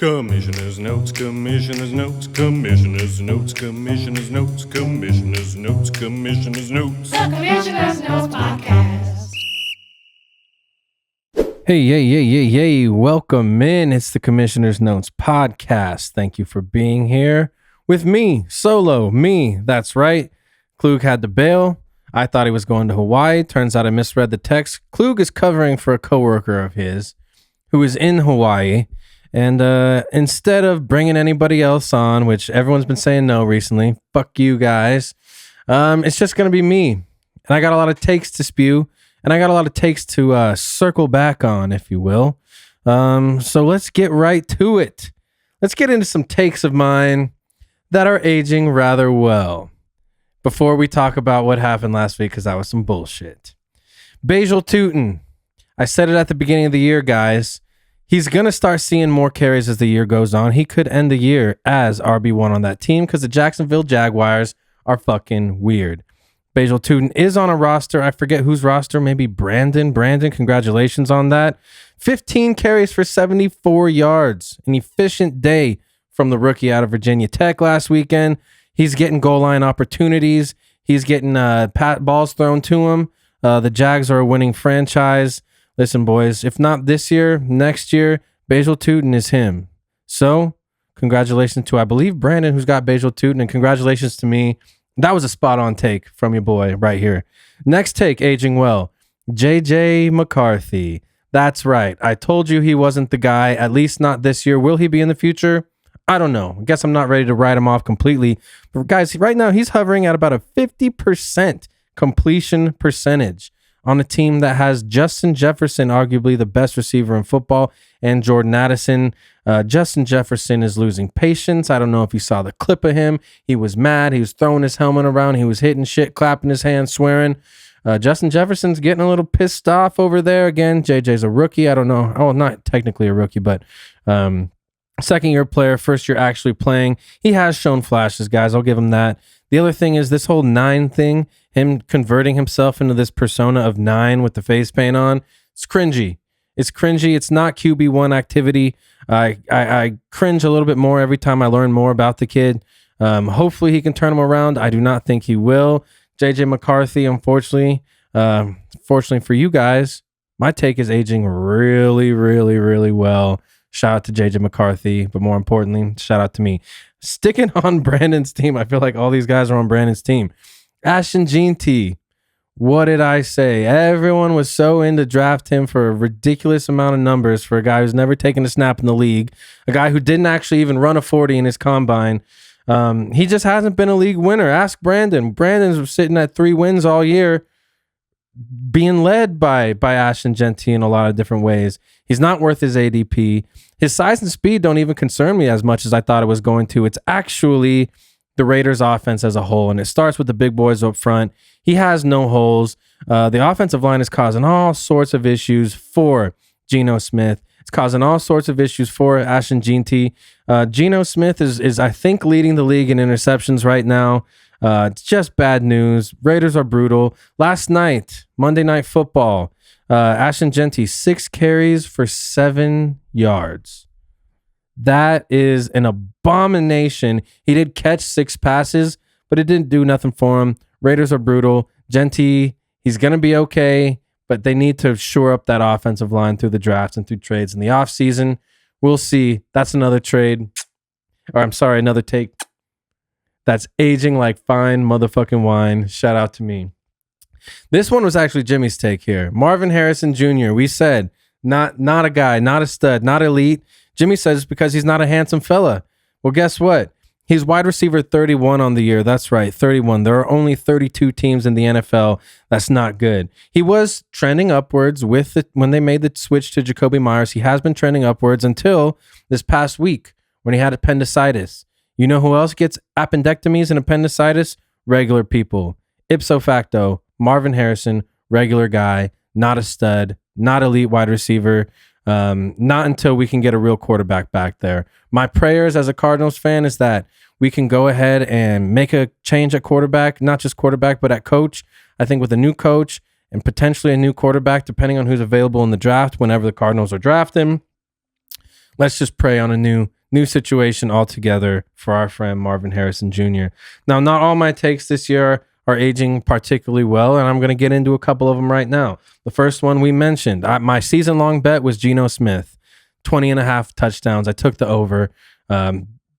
Commissioner's notes, commissioner's notes, commissioner's notes, commissioner's notes, commissioner's notes, commissioner's notes. The Commissioner's Notes Podcast. Hey, welcome in. It's the Commissioner's Notes Podcast. Thank you for being here with me, solo, me. That's right. Klug had to bail. I thought he was going to Hawaii. Turns out I misread the text. Klug is covering for a coworker of his who is in Hawaii. And instead of bringing anybody else on, which everyone's been saying no recently, fuck you guys, it's just going to be me. And I got a lot of takes to spew, and I got a lot of takes to circle back on, if you will. So let's get right to it. Let's get into some takes of mine that are aging rather well before we talk about what happened last week, because that was some bullshit. Basil Tootin. I said it at the beginning of the year, guys. He's going to start seeing more carries as the year goes on. He could end the year as RB1 on that team because the Jacksonville Jaguars are fucking weird. Basil Tootin is on a roster. I forget whose roster. Maybe Brandon. Brandon, congratulations on that. 15 carries for 74 yards. An efficient day from the rookie out of Virginia Tech last weekend. He's getting goal line opportunities. He's getting balls thrown to him. The Jags are a winning franchise. Listen, boys, if not this year, next year, Basil Tootin is him. So, congratulations to, I believe, Brandon, who's got Basil Tootin, and congratulations to me. That was a spot-on take from your boy right here. Next take, aging well. J.J. McCarthy. That's right. I told you he wasn't the guy, at least not this year. Will he be in the future? I don't know. I guess I'm not ready to write him off completely. But guys, right now, he's hovering at about a 50% completion percentage on a team that has Justin Jefferson, arguably the best receiver in football, and Jordan Addison. Justin Jefferson is losing patience. I don't know if you saw the clip of him. He was mad. He was throwing his helmet around. He was hitting shit, clapping his hands, swearing. Justin Jefferson's getting a little pissed off over there. Again, JJ's a rookie. I don't know. Oh, not technically a rookie, but second-year player, first year actually playing. He has shown flashes, guys. I'll give him that. The other thing is this whole 9 thing, him converting himself into this persona of 9 with the face paint on. It's cringy. It's cringy. It's not QB1 activity. I cringe a little bit more every time I learn more about the kid. Hopefully he can turn him around. I do not think he will. JJ McCarthy, unfortunately, fortunately for you guys, my take is aging really, really, really well. Shout out to JJ McCarthy, but more importantly, shout out to me. Sticking on Brandon's team. I feel like all these guys are on Brandon's team. Ashton Jeanty. What did I say? Everyone was so in to draft him for a ridiculous amount of numbers for a guy who's never taken a snap in the league, a guy who didn't actually even run a 40 in his combine. He just hasn't been a league winner. Ask Brandon. Brandon's sitting at 3 wins all year, being led by Ashton Jeanty in a lot of different ways. He's not worth his ADP. His size and speed don't even concern me as much as I thought it was going to. It's actually the Raiders offense as a whole, and it starts with the big boys up front. He has no holes. The offensive line is causing all sorts of issues for Geno Smith. It's causing all sorts of issues for Ashton Jeanty. Geno Smith is I think leading the league in interceptions right now. It's just bad news. Raiders are brutal. Last night, Monday Night Football, Ashton Jeanty, 6 carries for 7 yards. That is an abomination. He did catch 6 passes, but it didn't do nothing for him. Raiders are brutal. Jeanty, he's going to be okay, but they need to shore up that offensive line through the drafts and through trades in the offseason. We'll see. That's another trade. Or I'm sorry, another take. That's aging like fine motherfucking wine. Shout out to me. This one was actually Jimmy's take here. Marvin Harrison Jr., we said, not a guy, not a stud, not elite. Jimmy says it's because he's not a handsome fella. Well, guess what? He's wide receiver 31 on the year. That's right, 31. There are only 32 teams in the NFL. That's not good. He was trending upwards when they made the switch to Jacoby Myers. He has been trending upwards until this past week when he had appendicitis. You know who else gets appendectomies and appendicitis? Regular people. Ipso facto, Marvin Harrison, regular guy, not a stud, not elite wide receiver. Not until we can get a real quarterback back there. My prayers as a Cardinals fan is that we can go ahead and make a change at quarterback, not just quarterback, but at coach. I think with a new coach and potentially a new quarterback, depending on who's available in the draft, whenever the Cardinals are drafting, let's just pray on a new situation altogether for our friend Marvin Harrison Jr. Now, not all my takes this year are aging particularly well, and I'm going to get into a couple of them right now. The first one we mentioned, my season-long bet was Geno Smith, 20.5 touchdowns. I took the over.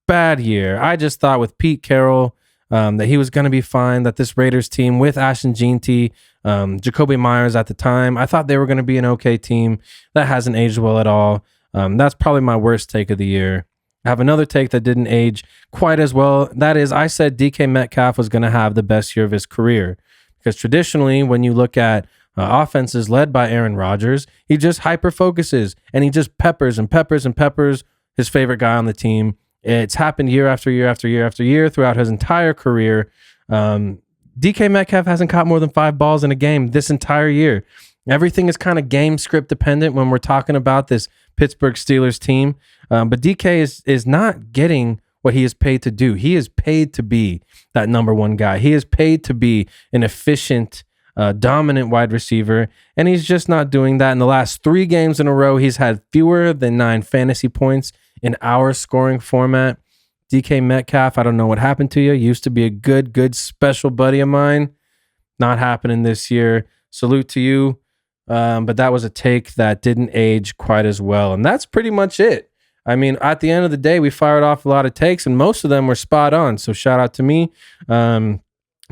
Bad year. I just thought with Pete Carroll that he was going to be fine, that this Raiders team with Ashton Jeanty, Jacoby Myers at the time, I thought they were going to be an okay team. That hasn't aged well at all. That's probably my worst take of the year. I have another take that didn't age quite as well. That is, I said DK Metcalf was going to have the best year of his career. Because traditionally, when you look at offenses led by Aaron Rodgers, he just hyper-focuses and he just peppers and peppers and peppers his favorite guy on the team. It's happened year after year after year after year throughout his entire career. DK Metcalf hasn't caught more than 5 balls in a game this entire year. Everything is kind of game script dependent when we're talking about this Pittsburgh Steelers team. But DK is not getting what he is paid to do. He is paid to be that number one guy. He is paid to be an efficient, dominant wide receiver, and he's just not doing that. In the last 3 games in a row, he's had fewer than 9 fantasy points in our scoring format. DK Metcalf, I don't know what happened to you. Used to be a good special buddy of mine. Not happening this year. Salute to you. But that was a take that didn't age quite as well. And that's pretty much it. I mean, at the end of the day, we fired off a lot of takes and most of them were spot on. So shout out to me.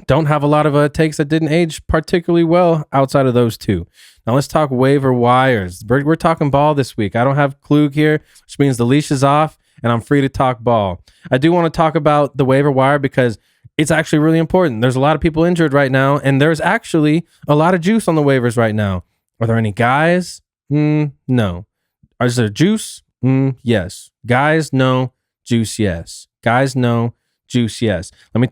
Don't have a lot of takes that didn't age particularly well outside of those 2. Now let's talk waiver wires. We're talking ball this week. I don't have Klug here, which means the leash is off and I'm free to talk ball. I do want to talk about the waiver wire because it's actually really important. There's a lot of people injured right now and there's actually a lot of juice on the waivers right now. Are there any guys? No. Is there juice? Yes. Guys, no. Juice, yes. Guys, no. Juice, yes. Let me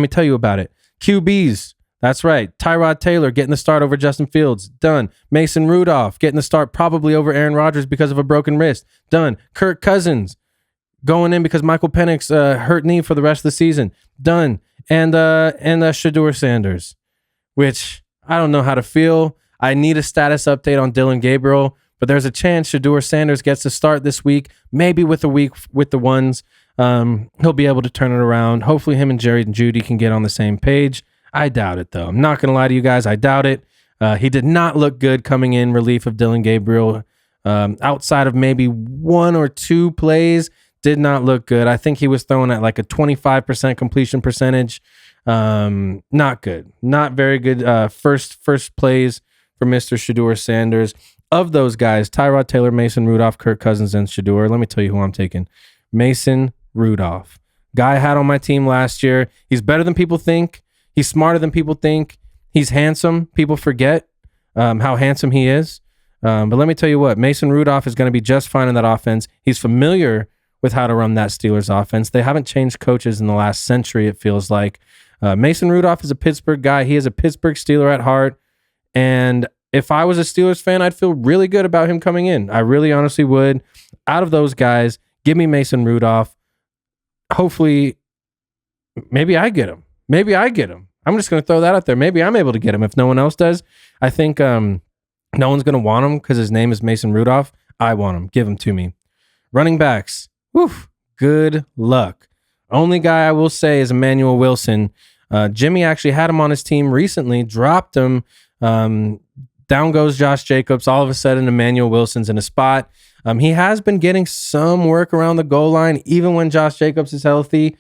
tell you about it. QBs. That's right. Tyrod Taylor getting the start over Justin Fields. Done. Mason Rudolph getting the start probably over Aaron Rodgers because of a broken wrist. Done. Kirk Cousins going in because Michael Penix hurt knee for the rest of the season. Done. And Shedeur Sanders, which I don't know how to feel. I need a status update on Dylan Gabriel, but there's a chance Shedeur Sanders gets to start this week, maybe with a week with the ones. He'll be able to turn it around. Hopefully him and Jerry and Judy can get on the same page. I doubt it, though. I'm not going to lie to you guys. I doubt it. He did not look good coming in relief of Dylan Gabriel. Outside of maybe 1 or 2 plays, did not look good. I think he was throwing at like a 25% completion percentage. Not good. Not very good first plays for Mr. Shedeur Sanders. Of those guys, Tyrod Taylor, Mason Rudolph, Kirk Cousins, and Shedeur, let me tell you who I'm taking. Mason Rudolph. Guy I had on my team last year. He's better than people think. He's smarter than people think. He's handsome. People forget how handsome he is. But let me tell you what, Mason Rudolph is going to be just fine in that offense. He's familiar with how to run that Steelers offense. They haven't changed coaches in the last century, it feels like. Mason Rudolph is a Pittsburgh guy. He is a Pittsburgh Steeler at heart. And if I was a Steelers fan, I'd feel really good about him coming in. I really honestly would. Out of those guys, give me Mason Rudolph. Hopefully, maybe I get him. I'm just going to throw that out there. Maybe I'm able to get him if no one else does. I think no one's going to want him because his name is Mason Rudolph. I want him. Give him to me. Running backs. Woof. Good luck. Only guy I will say is Emmanuel Wilson. Jimmy actually had him on his team recently, dropped him. Down goes Josh Jacobs. All of a sudden, Emmanuel Wilson's in a spot. He has been getting some work around the goal line, even when Josh Jacobs is healthy.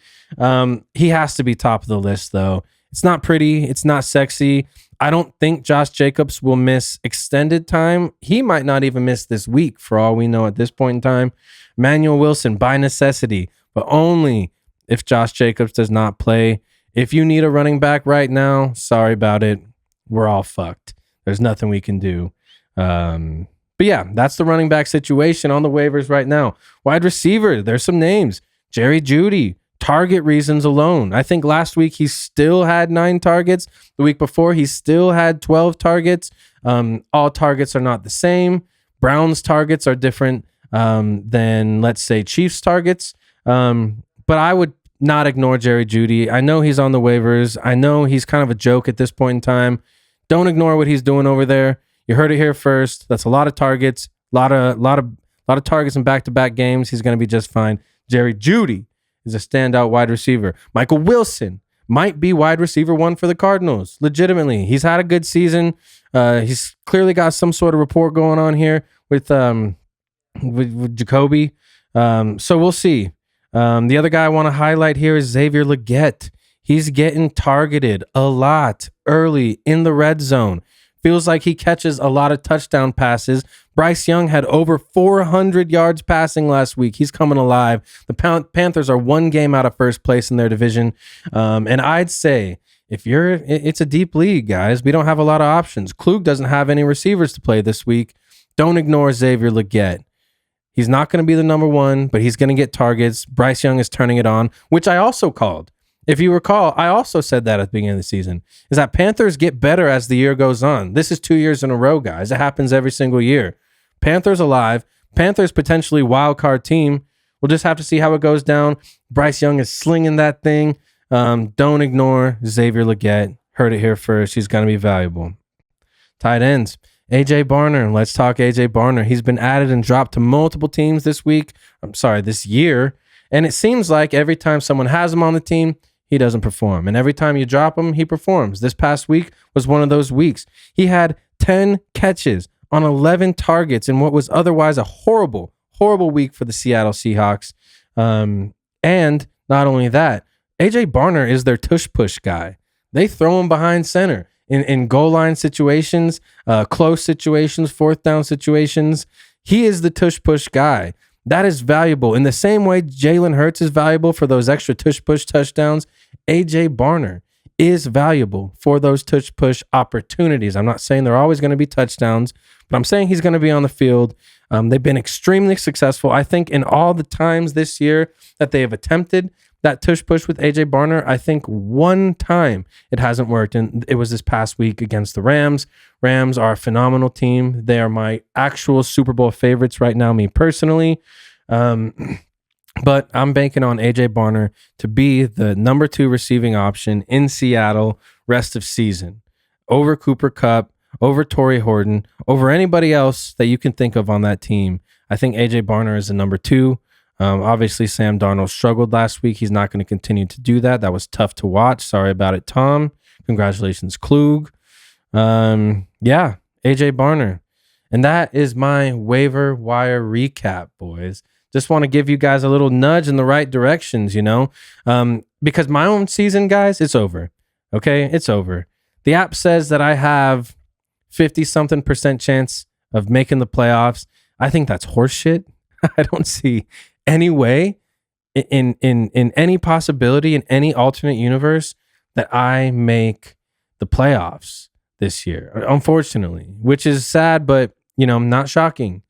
He has to be top of the list, though. It's not pretty. It's not sexy. I don't think Josh Jacobs will miss extended time. He might not even miss this week, for all we know at this point in time. Emmanuel Wilson, by necessity, but only if Josh Jacobs does not play. If you need a running back right now, sorry about it. We're all fucked. There's nothing we can do. But yeah, that's the running back situation on the waivers right now. Wide receiver, there's some names. Jerry Jeudy, target reasons alone. I think last week he still had 9 targets. The week before he still had 12 targets. All targets are not the same. Browns targets are different than, let's say, Chiefs targets. But I would not ignore Jerry Jeudy. I know he's on the waivers. I know he's kind of a joke at this point in time. Don't ignore what he's doing over there. You heard it here first. That's a lot of targets, lot of A lot of targets in back-to-back games. He's going to be just fine. Jerry Jeudy is a standout wide receiver. Michael Wilson might be wide receiver 1 for the Cardinals. Legitimately. He's had a good season. He's clearly got some sort of rapport going on here with Jacoby. So we'll see. The other guy I want to highlight here is Xavier Legette. He's getting targeted a lot early in the red zone. Feels like he catches a lot of touchdown passes. Bryce Young had over 400 yards passing last week. He's coming alive. The Panthers are 1 game out of first place in their division. And I'd say it's a deep league, guys. We don't have a lot of options. Klug doesn't have any receivers to play this week. Don't ignore Xavier Legette. He's not going to be the number 1, but he's going to get targets. Bryce Young is turning it on, which I also called. If you recall, I also said that at the beginning of the season, is that Panthers get better as the year goes on. This is 2 years in a row, guys. It happens every single year. Panthers alive. Panthers potentially wild card team. We'll just have to see how it goes down. Bryce Young is slinging that thing. Don't ignore Xavier Legette. Heard it here first. He's going to be valuable. Tight ends. AJ Barner. Let's talk AJ Barner. He's been added and dropped to multiple teams this year. And it seems like every time someone has him on the team, he doesn't perform. And every time you drop him, he performs. This past week was one of those weeks. He had 10 catches on 11 targets in what was otherwise a horrible, horrible week for the Seattle Seahawks. And not only that, AJ Barner is their tush-push guy. They throw him behind center in goal line situations, close situations, 4th down situations. He is the tush-push guy. That is valuable. In the same way Jalen Hurts is valuable for those extra tush-push touchdowns, AJ Barner is valuable for those tush-push opportunities. I'm not saying they're always going to be touchdowns, but I'm saying he's going to be on the field. They've been extremely successful. I think in all the times this year that they have attempted that tush-push with AJ Barner, I think one time it hasn't worked, and it was this past week against the Rams. Rams are a phenomenal team. They are my actual Super Bowl favorites right now, me personally. But I'm banking on AJ Barner to be the number 2 receiving option in Seattle rest of season over Cooper Kupp, over Troy Horton, over anybody else that you can think of on that team. I think AJ Barner is the number 2. Obviously, Sam Darnold struggled last week. He's not going to continue to do that. That was tough to watch. Sorry about it, Tom. Congratulations, Klug. AJ Barner. And that is my waiver wire recap, boys. Just want to give you guys a little nudge in the right directions, because my own season, guys, it's over. Okay, it's over. The app says that I have 50-something% chance of making the playoffs. I think that's horseshit. I don't see any way in any possibility in any alternate universe that I make the playoffs this year, unfortunately, which is sad, but not shocking.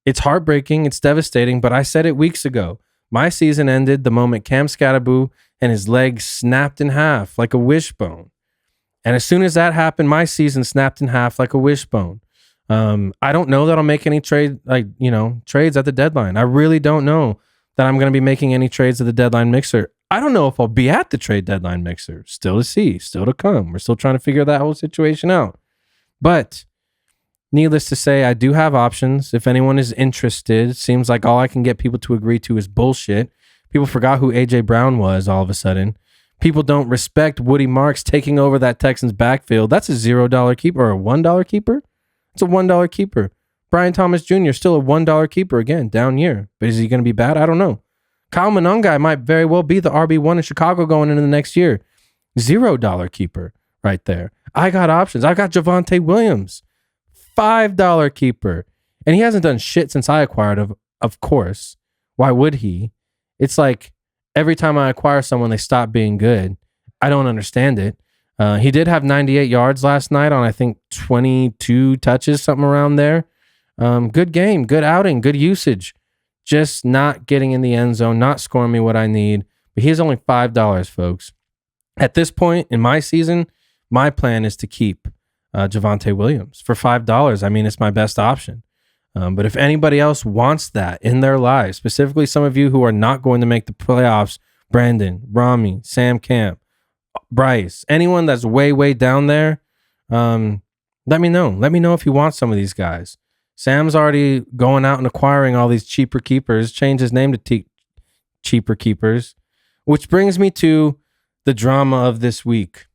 It's heartbreaking. It's devastating, but I said it weeks ago. My season ended the moment Cam Scatterboo and his leg snapped in half like a wishbone. And as soon as that happened, my season snapped in half like a wishbone. I don't know that I'll make any trades at the deadline. I really don't know that I'm going to be making any trades at the deadline mixer. I don't know if I'll be at the trade deadline mixer. Still to see, still to come. We're still trying to figure that whole situation out. But needless to say, I do have options. If anyone is interested, it seems like all I can get people to agree to is bullshit. People forgot who A.J. Brown was all of a sudden. People don't respect Woody Marks taking over that Texans backfield. That's a $0 keeper or a $1 keeper? It's a $1 keeper. Brian Thomas Jr. still a $1 keeper again, down year. But is he going to be bad? I don't know. Kyle Monongai might very well be the RB1 in Chicago going into the next year. $0 keeper right there. I got options. I got Javonte Williams, $5 keeper. And he hasn't done shit since I acquired him, of course. Why would he? It's like every time I acquire someone, they stop being good. I don't understand it. He did have 98 yards last night on, I think, 22 touches, something around there. Good game, good outing, good usage. Just not getting in the end zone, not scoring me what I need. But he's only $5, folks. At this point in my season, my plan is to keep Javonte Williams for $5. I mean, it's my best option. But if anybody else wants that in their lives, specifically some of you who are not going to make the playoffs, Brandon, Rami, Sam Camp, Bryce, anyone that's way, way down there, let me know. Let me know if you want some of these guys. Sam's already going out and acquiring all these cheaper keepers, changed his name to Cheaper Keepers, which brings me to the drama of this week.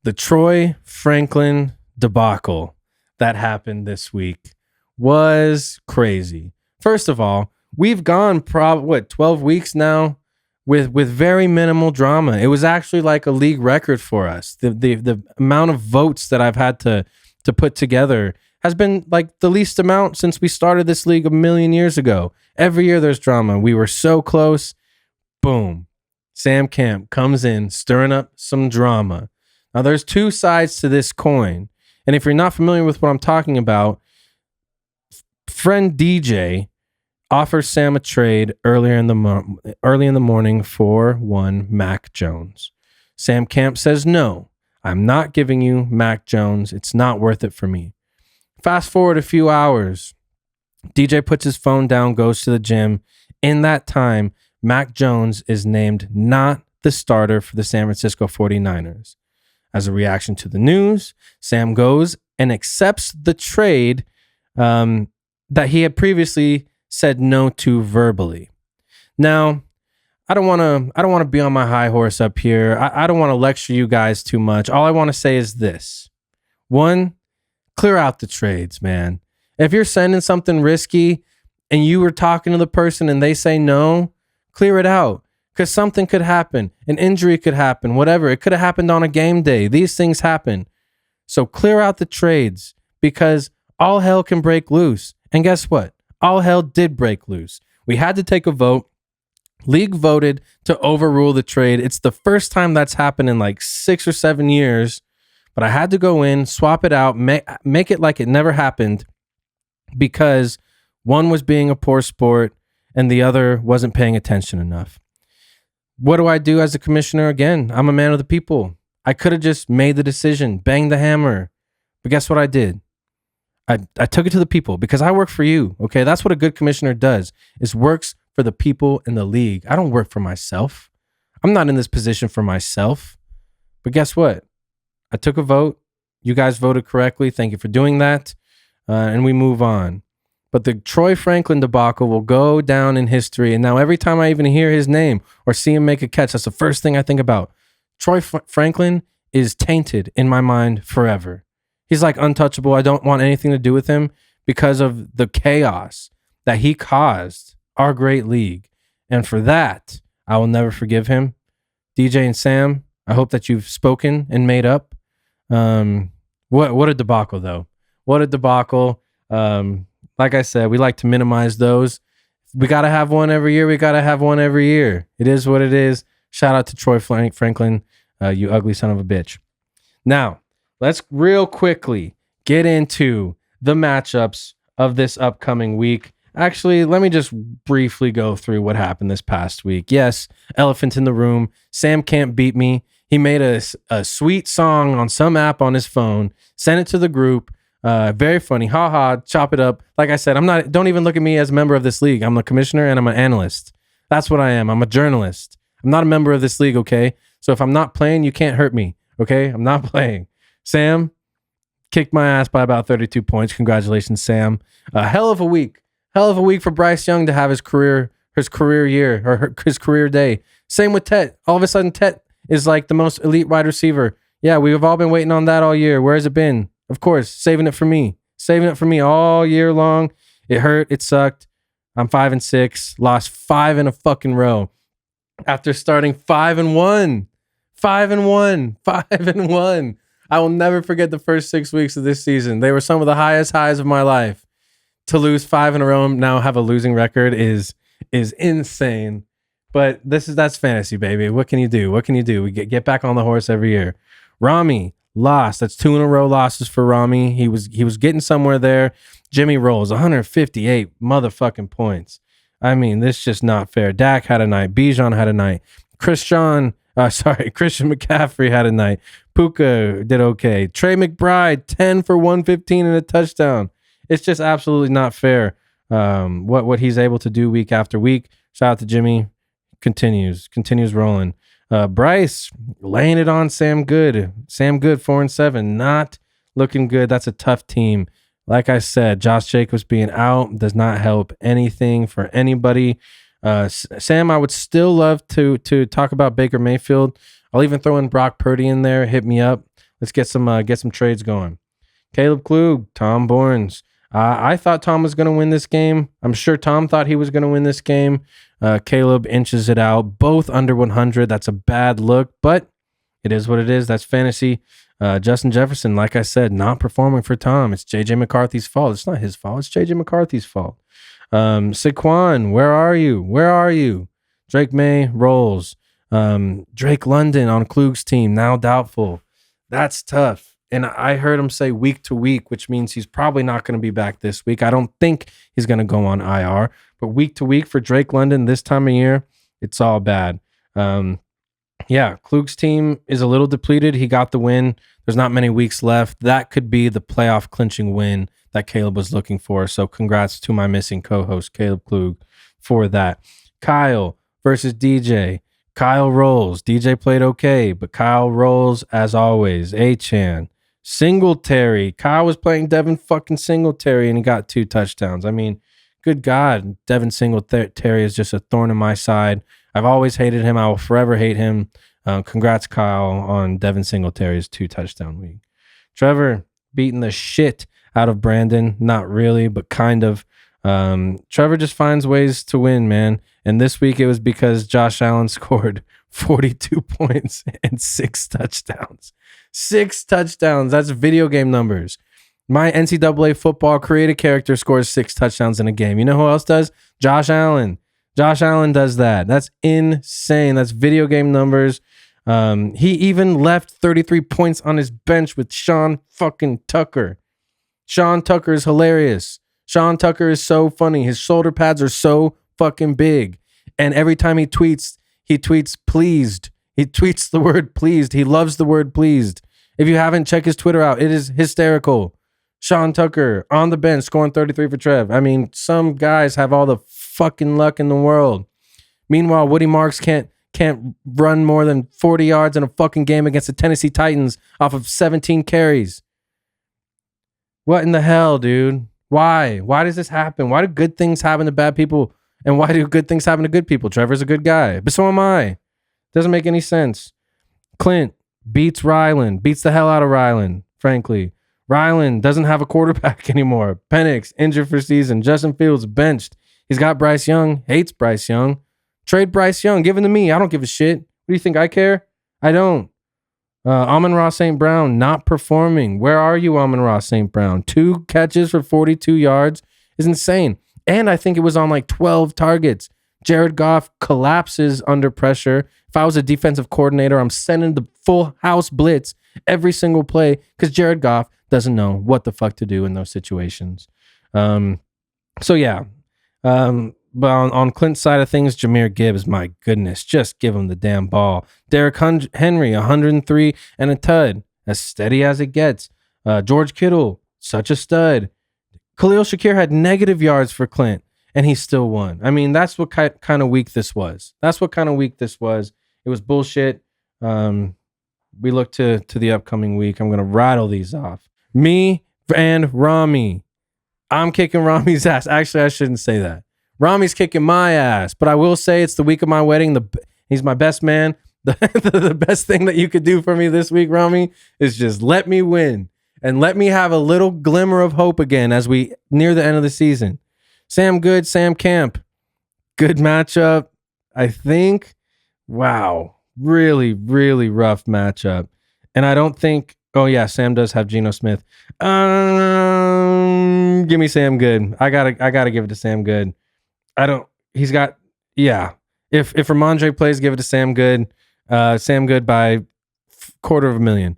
The Troy Franklin debacle that happened this week was crazy. First of all, we've gone 12 weeks now with very minimal drama. It was actually like a league record for us. The amount of votes that I've had to put together has been like the least amount since we started this league a million years ago. Every year there's drama. We were so close. Boom. Sam Camp comes in stirring up some drama. Now there's two sides to this coin. And if you're not familiar with what I'm talking about, friend DJ offers Sam a trade early in the morning for one Mac Jones. Sam Camp says, no, I'm not giving you Mac Jones. It's not worth it for me. Fast forward a few hours. DJ puts his phone down, goes to the gym. In that time, Mac Jones is named not the starter for the San Francisco 49ers. As a reaction to the news, Sam goes and accepts the trade that he had previously said no to verbally. Now, I don't want to be on my high horse up here. I don't want to lecture you guys too much. All I want to say is this. One, clear out the trades, man. If you're sending something risky and you were talking to the person and they say no, clear it out. Because something could happen. An injury could happen. Whatever. It could have happened on a game day. These things happen. So clear out the trades because all hell can break loose. And guess what? All hell did break loose. We had to take a vote. League voted to overrule the trade. It's the first time that's happened in like 6 or 7 years. But I had to go in, swap it out, make it like it never happened because one was being a poor sport and the other wasn't paying attention enough. What do I do as a commissioner? Again, I'm a man of the people. I could have just made the decision, banged the hammer. But guess what I did? I took it to the people because I work for you. Okay, that's what a good commissioner does, is works for the people in the league. I don't work for myself. I'm not in this position for myself. But guess what? I took a vote. You guys voted correctly. Thank you for doing that. And we move on. But the Troy Franklin debacle will go down in history. And now every time I even hear his name or see him make a catch, that's the first thing I think about. Troy Franklin is tainted in my mind forever. He's like untouchable. I don't want anything to do with him because of the chaos that he caused our great league. And for that, I will never forgive him. DJ and Sam, I hope that you've spoken and made up. What a debacle, though. What a debacle. Like I said, we like to minimize those. We got to have one every year. It is what it is. Shout out to Troy Franklin, you ugly son of a bitch. Now, let's real quickly get into the matchups of this upcoming week. Actually, let me just briefly go through what happened this past week. Yes, elephant in the room. Sam can't beat me. He made a sweet song on some app on his phone, sent it to the group. Very funny. Ha ha, chop it up. Like I said, don't even look at me as a member of this league. I'm a commissioner and I'm an analyst. That's what I am. I'm a journalist. I'm not a member of this league, okay? So if I'm not playing, you can't hurt me, okay? I'm not playing. Sam kicked my ass by about 32 points. Congratulations, Sam. Hell of a week. Hell of a week for Bryce Young to have his career year or his career day. Same with Tet. All of a sudden, Tet is like the most elite wide receiver. Yeah, we've all been waiting on that all year. Where has it been? Of course, saving it for me all year long. It hurt. It sucked. I'm 5-6, lost 5 in a fucking row after starting 5-1. I will never forget the first 6 weeks of this season. They were some of the highest highs of my life. To lose 5 in a row and now have a losing record is insane. But that's fantasy, baby. What can you do? We get back on the horse every year. Rami lost. That's 2 in a row losses for Rami. He was getting somewhere there. Jimmy rolls 158 motherfucking points. I mean, this is just not fair. Dak had a night. Bijan had a night. Christian McCaffrey had a night. Puka did okay. Trey McBride 10 for 115 and a touchdown. It's just absolutely not fair. What he's able to do week after week. Shout out to Jimmy. Continues rolling. Bryce laying it on Sam Good. Sam Good 4-7. Not looking good. That's a tough team. Like I said, Josh Jacobs being out does not help anything for anybody. Sam, I would still love to talk about Baker Mayfield. I'll even throw in Brock Purdy in there. Hit me up. Let's get some trades going. Caleb Klug, Tom Borns. I thought Tom was going to win this game. I'm sure Tom thought he was going to win this game. Caleb inches it out. Both under 100. That's a bad look, but it is what it is. That's fantasy. Justin Jefferson, like I said, not performing for Tom. It's J.J. McCarthy's fault. It's not his fault. It's J.J. McCarthy's fault. Saquon, where are you? Where are you? Drake May rolls. Drake London on Klug's team, now doubtful. That's tough. And I heard him say week to week, which means he's probably not going to be back this week. I don't think he's going to go on IR. But week to week for Drake London this time of year, it's all bad. Yeah, Klug's team is a little depleted. He got the win. There's not many weeks left. That could be the playoff clinching win that Caleb was looking for. So congrats to my missing co-host, Caleb Klug, for that. Kyle versus DJ. Kyle rolls. DJ played okay, but Kyle rolls as always. A-Chan. Singletary. Kyle was playing Devin fucking Singletary and he got 2 touchdowns. I mean, good God, Devin Singletary is just a thorn in my side. I've always hated him. I will forever hate him. Congrats, Kyle, on Devin Singletary's 2 touchdown week. Trevor beating the shit out of Brandon. Not really, but kind of. Trevor just finds ways to win, man. And this week it was because Josh Allen scored 42 points and 6 touchdowns. 6 touchdowns. That's video game numbers. My NCAA football creative character scores 6 touchdowns in a game. You know who else does? Josh Allen. Josh Allen does that. That's insane. That's video game numbers. He even left 33 points on his bench with Sean fucking Tucker. Sean Tucker is hilarious. Sean Tucker is so funny. His shoulder pads are so fucking big. And every time he tweets pleased. He tweets the word pleased. He loves the word pleased. If you haven't, check his Twitter out. It is hysterical. Sean Tucker on the bench scoring 33 for Trev. I mean, some guys have all the fucking luck in the world. Meanwhile, Woody Marks can't run more than 40 yards in a fucking game against the Tennessee Titans off of 17 carries. What in the hell, dude? Why? Why does this happen? Why do good things happen to bad people? And why do good things happen to good people? Trevor's a good guy, but so am I. Doesn't make any sense. Clint beats Ryland, beats the hell out of Ryland, frankly. Ryland doesn't have a quarterback anymore. Penix injured for season. Justin Fields benched. He's got Bryce Young, hates Bryce Young. Trade Bryce Young, give him to me. I don't give a shit. What do you think? I care? I don't. Amon-Ra St. Brown not performing. Where are you, Amon-Ra St. Brown? 2 catches for 42 yards is insane. And I think it was on like 12 targets. Jared Goff collapses under pressure. If I was a defensive coordinator, I'm sending the full house blitz every single play because Jared Goff doesn't know what the fuck to do in those situations. So yeah. But on Clint's side of things, Jahmyr Gibbs, my goodness, just give him the damn ball. Derrick Henry, 103 and a tud, as steady as it gets. George Kittle, such a stud. Khalil Shakir had negative yards for Clint, and he still won. I mean, that's what kind of week this was. It was bullshit. We look to the upcoming week. I'm going to rattle these off. Me and Rami. I'm kicking Rami's ass. Actually, I shouldn't say that. Rami's kicking my ass, but I will say it's the week of my wedding. He's my best man. The best thing that you could do for me this week, Rami, is just let me win and let me have a little glimmer of hope again as we near the end of the season. Sam Good, Sam Camp. Good matchup, I think. Wow. Really, really rough matchup. And I don't think, oh yeah, Sam does have Geno Smith. Give me Sam Good. I gotta give it to Sam Good. He's got, yeah. If Ramondre plays, give it to Sam Good. Sam Good by $250,000.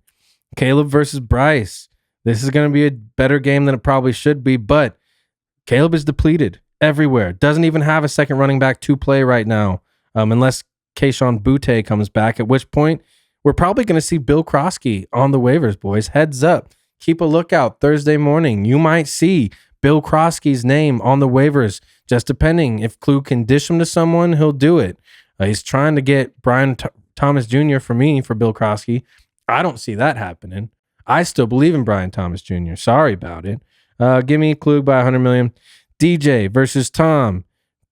Caleb versus Bryce. This is going to be a better game than it probably should be, but Caleb is depleted everywhere. Doesn't even have a second running back to play right now, unless Keyshawn Butte comes back, at which point we're probably going to see Bill Krosky on the waivers, boys. Heads up. Keep a lookout Thursday morning. You might see Bill Krosky's name on the waivers, just depending. If Klug can dish him to someone, he'll do it. He's trying to get Brian Thomas Jr. for Bill Krosky. I don't see that happening. I still believe in Brian Thomas Jr. Sorry about it. Give me Klug by 100 million. DJ versus Tom.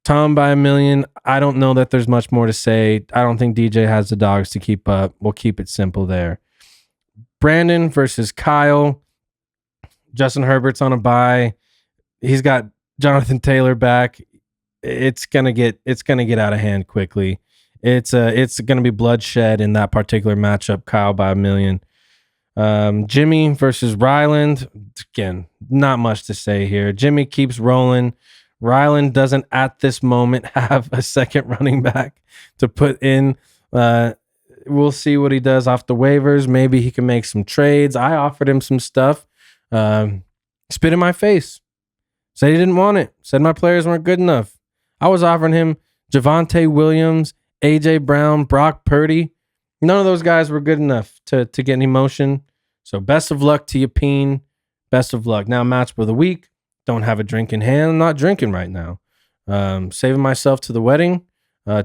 Tom by 1 million. I don't know that there's much more to say. I don't think DJ has the dogs to keep up. We'll keep it simple there. Brandon versus Kyle. Justin Herbert's on a bye. He's got Jonathan Taylor back. It's gonna get out of hand quickly. It's gonna be bloodshed in that particular matchup. Kyle by 1 million. Jimmy versus Ryland. Again, not much to say here. Jimmy keeps rolling. Ryland doesn't at this moment have a second running back to put in. We'll see what he does off the waivers. Maybe he can make some trades. I offered him some stuff. Spit in my face. Said he didn't want it. Said my players weren't good enough. I was offering him Javonte Williams, AJ Brown, Brock Purdy. None of those guys were good enough to get any motion. So best of luck to you, Peen. Best of luck. Now, match of the week. Don't have a drink in hand. I'm not drinking right now. Saving myself to the wedding.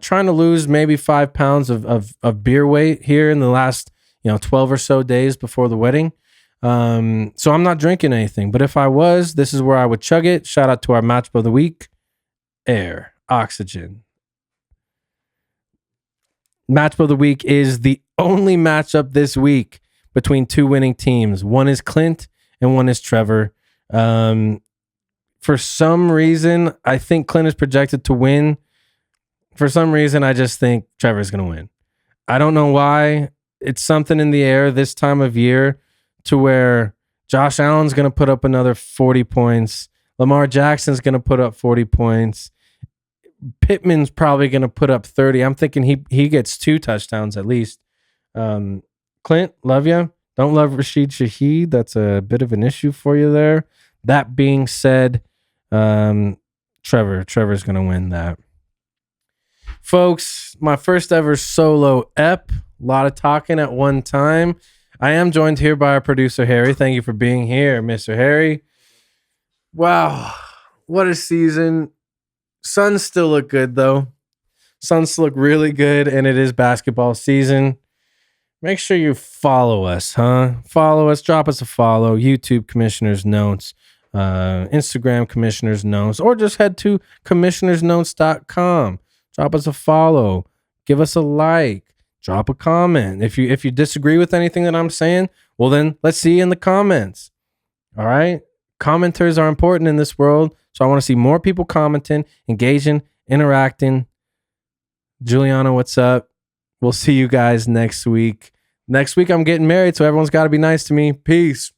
Trying to lose maybe 5 pounds of beer weight here in the last 12 or so days before the wedding. So I'm not drinking anything. But if I was, this is where I would chug it. Shout out to our match of the week. Air. Oxygen. Match of the week is the only matchup this week between two winning teams. One is Clint and one is Trevor. For some reason, I think Clint is projected to win. For some reason, I just think Trevor's going to win. I don't know why. It's something in the air this time of year to where Josh Allen's going to put up another 40 points. Lamar Jackson's going to put up 40 points. Pittman's probably going to put up 30. I'm thinking he gets 2 touchdowns at least. Clint, love you. Don't love Rashid Shaheed. That's a bit of an issue for you there. That being said, Trevor's going to win that. Folks, my first ever solo ep. A lot of talking at one time. I am joined here by our producer, Harry. Thank you for being here, Mr. Harry. Wow, what a season. Suns still look good, though. Suns still look really good, and it is basketball season. Make sure you follow us, huh? Follow us. Drop us a follow. YouTube Commissioner's Notes. Instagram Commissioner's Notes. Or just head to commissionersnotes.com. Drop us a follow. Give us a like. Drop a comment. If you disagree with anything that I'm saying, well then let's see you in the comments. All right? Commenters are important in this world, so I want to see more people commenting, engaging, interacting. Juliana, what's up? We'll see you guys next week. Next week I'm getting married, so everyone's got to be nice to me. Peace.